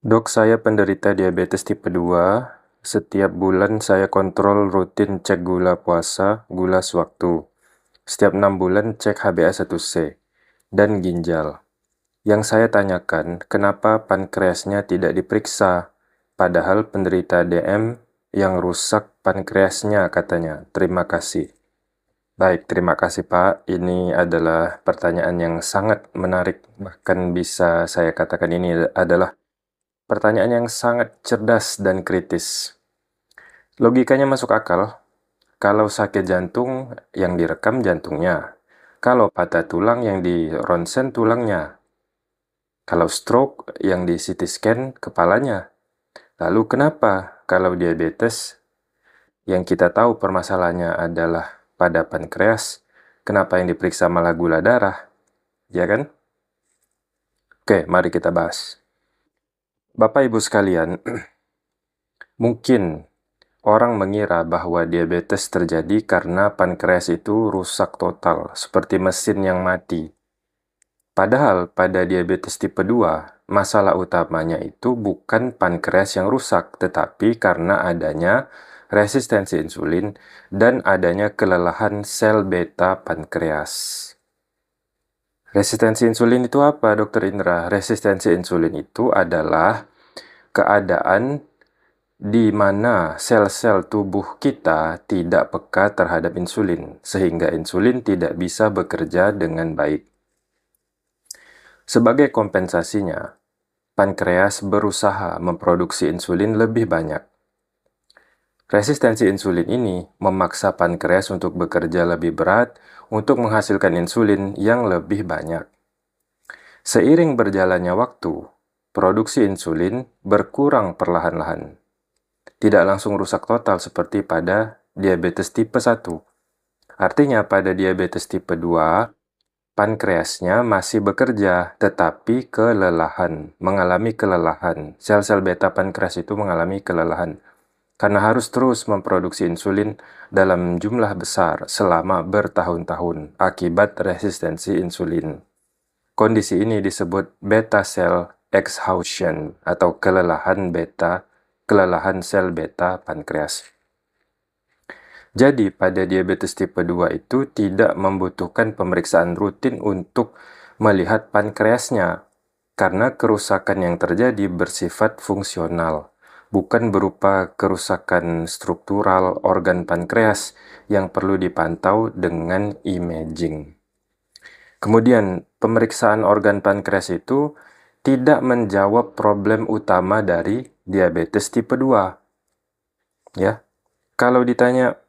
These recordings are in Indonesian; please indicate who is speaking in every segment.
Speaker 1: Dok, saya penderita diabetes tipe 2. Setiap bulan saya kontrol rutin cek gula puasa, gula sewaktu. Setiap 6 bulan cek HbA1c dan ginjal. Yang saya tanyakan, kenapa pankreasnya tidak diperiksa? Padahal penderita DM yang rusak pankreasnya katanya. Terima kasih. Baik, terima kasih Pak. Ini adalah pertanyaan yang sangat menarik. Bahkan bisa saya katakan ini adalah pertanyaan yang sangat cerdas dan kritis. Logikanya masuk akal. Kalau sakit jantung, yang direkam jantungnya. Kalau patah tulang, yang di ronsen tulangnya. Kalau stroke, yang di CT scan kepalanya. Lalu kenapa kalau diabetes, yang kita tahu permasalahannya adalah pada pankreas, kenapa yang diperiksa malah gula darah? Ya kan? Oke, mari kita bahas. Bapak Ibu sekalian, mungkin orang mengira bahwa diabetes terjadi karena pankreas itu rusak total, seperti mesin yang mati. Padahal pada diabetes tipe 2, masalah utamanya itu bukan pankreas yang rusak, tetapi karena adanya resistensi insulin dan adanya kelelahan sel beta pankreas. Resistensi insulin itu apa, Dokter Indra? Resistensi insulin itu adalah keadaan di mana sel-sel tubuh kita tidak peka terhadap insulin, sehingga insulin tidak bisa bekerja dengan baik. Sebagai kompensasinya, pankreas berusaha memproduksi insulin lebih banyak. Resistensi insulin ini memaksa pankreas untuk bekerja lebih berat untuk menghasilkan insulin yang lebih banyak. Seiring berjalannya waktu, produksi insulin berkurang perlahan-lahan. Tidak langsung rusak total seperti pada diabetes tipe 1. Artinya pada diabetes tipe 2, pankreasnya masih bekerja, tetapi mengalami kelelahan. Sel-sel beta pankreas itu mengalami kelelahan, karena harus terus memproduksi insulin dalam jumlah besar selama bertahun-tahun akibat resistensi insulin. Kondisi ini disebut beta cell exhaustion atau kelelahan sel beta pankreas. Jadi, pada diabetes tipe 2 itu tidak membutuhkan pemeriksaan rutin untuk melihat pankreasnya, karena kerusakan yang terjadi bersifat fungsional, bukan berupa kerusakan struktural organ pankreas yang perlu dipantau dengan imaging. Kemudian, pemeriksaan organ pankreas itu tidak menjawab problem utama dari diabetes tipe 2. Ya, kalau ditanya,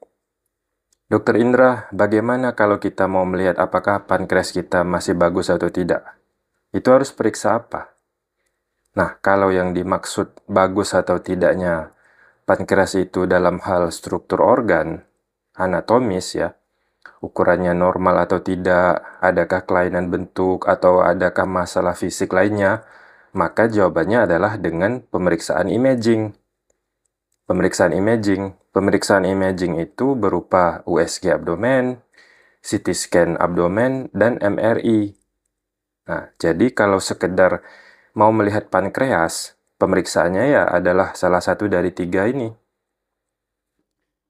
Speaker 1: Dokter Indra, bagaimana kalau kita mau melihat apakah pankreas kita masih bagus atau tidak? Itu harus periksa apa? Nah, kalau yang dimaksud bagus atau tidaknya pankreas itu dalam hal struktur organ, anatomis ya, ukurannya normal atau tidak, adakah kelainan bentuk, atau adakah masalah fisik lainnya, maka jawabannya adalah dengan pemeriksaan imaging. Pemeriksaan imaging itu berupa USG abdomen, CT scan abdomen, dan MRI. Nah, jadi kalau sekedar mau melihat pankreas, pemeriksaannya ya adalah salah satu dari 3 ini.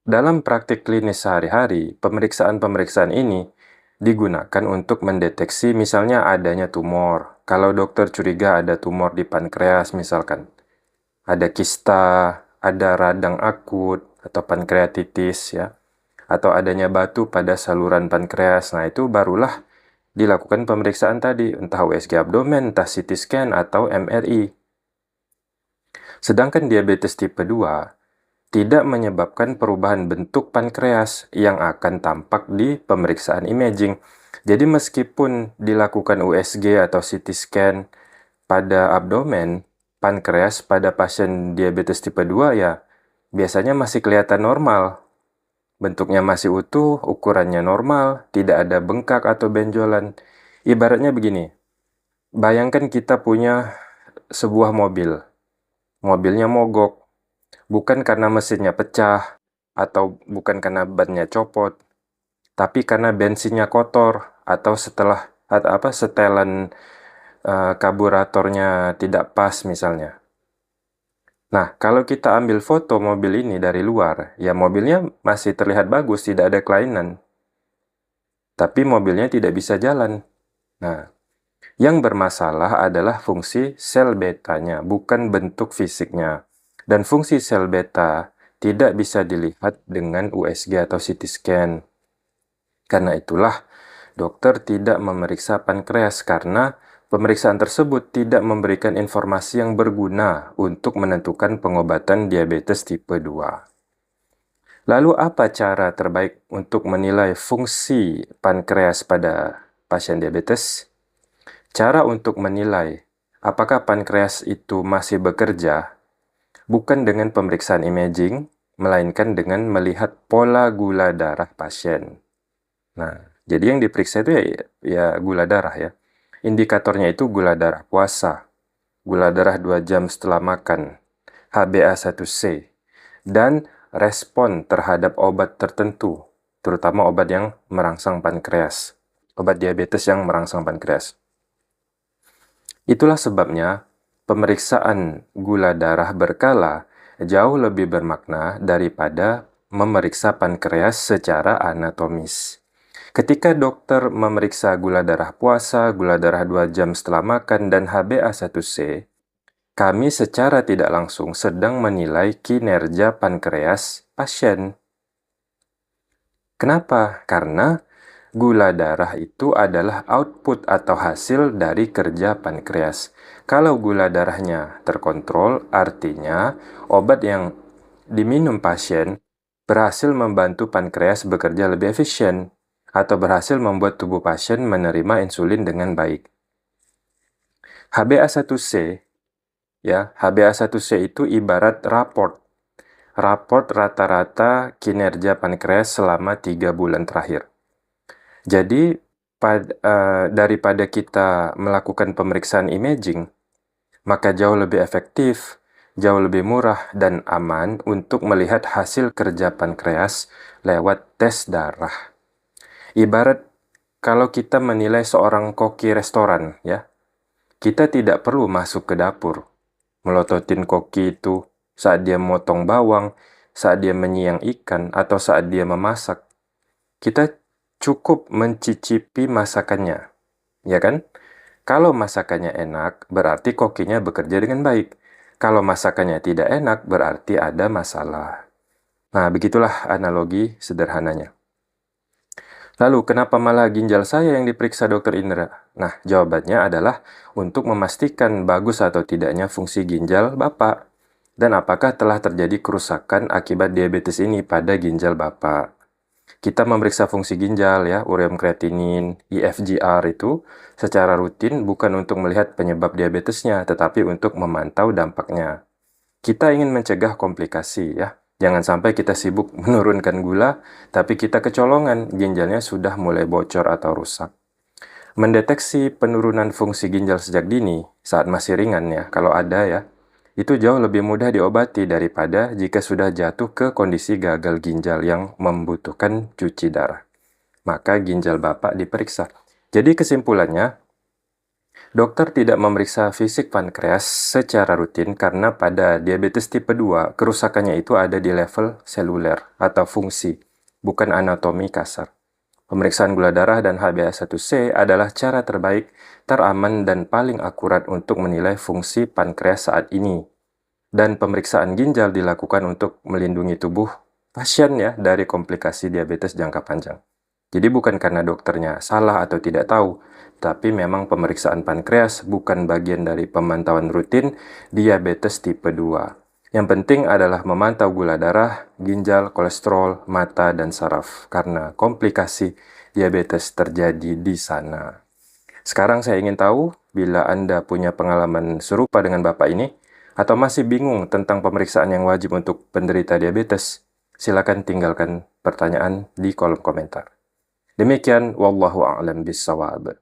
Speaker 1: Dalam praktik klinis sehari-hari, pemeriksaan-pemeriksaan ini digunakan untuk mendeteksi misalnya adanya tumor. Kalau dokter curiga ada tumor di pankreas misalkan, ada kista, ada radang akut atau pankreatitis ya, atau adanya batu pada saluran pankreas. Nah, itu barulah dilakukan pemeriksaan tadi, entah USG abdomen, entah CT scan atau MRI. Sedangkan diabetes tipe 2 tidak menyebabkan perubahan bentuk pankreas yang akan tampak di pemeriksaan imaging. Jadi meskipun dilakukan USG atau CT scan pada abdomen, pankreas pada pasien diabetes tipe 2 ya biasanya masih kelihatan normal. Bentuknya masih utuh, ukurannya normal, tidak ada bengkak atau benjolan. Ibaratnya begini, bayangkan kita punya sebuah mobil. Mobilnya mogok, bukan karena mesinnya pecah, atau bukan karena bannya copot, tapi karena bensinnya kotor, atau setelan karburatornya tidak pas misalnya. Nah, kalau kita ambil foto mobil ini dari luar, ya mobilnya masih terlihat bagus, tidak ada kelainan. Tapi mobilnya tidak bisa jalan. Nah, yang bermasalah adalah fungsi sel betanya, bukan bentuk fisiknya. Dan fungsi sel beta tidak bisa dilihat dengan USG atau CT scan. Karena itulah, dokter tidak memeriksa pankreas karena pemeriksaan tersebut tidak memberikan informasi yang berguna untuk menentukan pengobatan diabetes tipe 2. Lalu apa cara terbaik untuk menilai fungsi pankreas pada pasien diabetes? Cara untuk menilai apakah pankreas itu masih bekerja bukan dengan pemeriksaan imaging, melainkan dengan melihat pola gula darah pasien. Nah, jadi yang diperiksa itu ya gula darah ya. Indikatornya itu gula darah puasa, gula darah 2 jam setelah makan, HbA1c, dan respon terhadap obat tertentu, terutama obat yang merangsang pankreas, obat diabetes yang merangsang pankreas. Itulah sebabnya pemeriksaan gula darah berkala jauh lebih bermakna daripada memeriksa pankreas secara anatomis. Ketika dokter memeriksa gula darah puasa, gula darah 2 jam setelah makan, dan HbA1c, kami secara tidak langsung sedang menilai kinerja pankreas pasien. Kenapa? Karena gula darah itu adalah output atau hasil dari kerja pankreas. Kalau gula darahnya terkontrol, artinya obat yang diminum pasien berhasil membantu pankreas bekerja lebih efisien atau berhasil membuat tubuh pasien menerima insulin dengan baik. HbA1c, ya, HbA1c itu ibarat raport rata-rata kinerja pankreas selama 3 bulan terakhir. Jadi, daripada kita melakukan pemeriksaan imaging, maka jauh lebih efektif, jauh lebih murah, dan aman untuk melihat hasil kerja pankreas lewat tes darah. Ibarat kalau kita menilai seorang koki restoran, ya, kita tidak perlu masuk ke dapur, melototin koki itu saat dia memotong bawang, saat dia menyiang ikan, atau saat dia memasak. Kita cukup mencicipi masakannya, ya kan? Kalau masakannya enak, berarti kokinya bekerja dengan baik. Kalau masakannya tidak enak, berarti ada masalah. Nah, begitulah analogi sederhananya. Lalu, kenapa malah ginjal saya yang diperiksa dokter Indra? Nah, jawabannya adalah untuk memastikan bagus atau tidaknya fungsi ginjal Bapak. Dan apakah telah terjadi kerusakan akibat diabetes ini pada ginjal Bapak. Kita memeriksa fungsi ginjal ya, ureum kreatinin, IFGR itu secara rutin bukan untuk melihat penyebab diabetesnya, tetapi untuk memantau dampaknya. Kita ingin mencegah komplikasi ya. Jangan sampai kita sibuk menurunkan gula, tapi kita kecolongan, ginjalnya sudah mulai bocor atau rusak. Mendeteksi penurunan fungsi ginjal sejak dini, saat masih ringan ya, kalau ada ya, itu jauh lebih mudah diobati daripada jika sudah jatuh ke kondisi gagal ginjal yang membutuhkan cuci darah. Maka ginjal Bapak diperiksa. Jadi kesimpulannya, dokter tidak memeriksa fisik pankreas secara rutin karena pada diabetes tipe 2, kerusakannya itu ada di level seluler atau fungsi, bukan anatomi kasar. Pemeriksaan gula darah dan HbA1c adalah cara terbaik, teraman, dan paling akurat untuk menilai fungsi pankreas saat ini. Dan pemeriksaan ginjal dilakukan untuk melindungi tubuh pasien ya dari komplikasi diabetes jangka panjang. Jadi bukan karena dokternya salah atau tidak tahu, tapi memang pemeriksaan pankreas bukan bagian dari pemantauan rutin diabetes tipe 2. Yang penting adalah memantau gula darah, ginjal, kolesterol, mata, dan saraf, karena komplikasi diabetes terjadi di sana. Sekarang saya ingin tahu, bila Anda punya pengalaman serupa dengan Bapak ini, atau masih bingung tentang pemeriksaan yang wajib untuk penderita diabetes, silakan tinggalkan pertanyaan di kolom komentar. Demikian, wallahu a'lam bishawab.